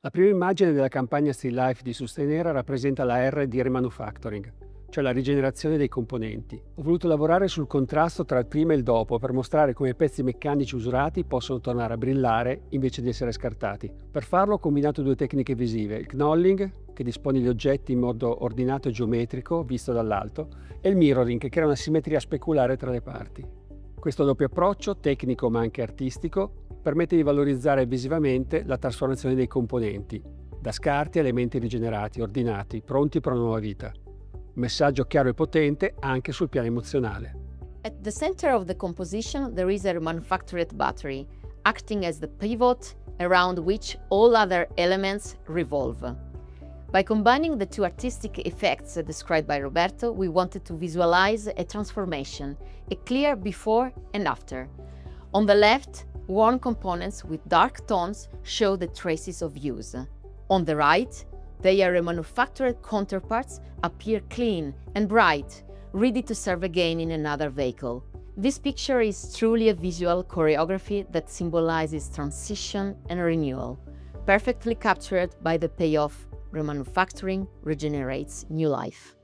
La prima immagine della campagna Still Life di SUSTAINera rappresenta la R di remanufacturing, cioè la rigenerazione dei componenti. Ho voluto lavorare sul contrasto tra il prima e il dopo per mostrare come i pezzi meccanici usurati possono tornare a brillare invece di essere scartati. Per farlo ho combinato due tecniche visive, il knolling, che dispone gli oggetti in modo ordinato e geometrico, visto dall'alto, e il mirroring, che crea una simmetria speculare tra le parti. Questo doppio approccio, tecnico ma anche artistico, permette di valorizzare visivamente la trasformazione dei componenti, da scarti a elementi rigenerati, ordinati, pronti per una nuova vita. Un messaggio chiaro e potente anche sul piano emozionale. At the center of the composition, there is a remanufactured battery, acting as the pivot around which all other elements revolve. By combining the two artistic effects described by Roberto, we wanted to visualize a transformation, a clear before and after. On the left, worn components with dark tones show the traces of use. On the right, their remanufactured counterparts appear clean and bright, ready to serve again in another vehicle. This picture is truly a visual choreography that symbolizes transition and renewal, perfectly captured by the payoff: remanufacturing regenerates new life.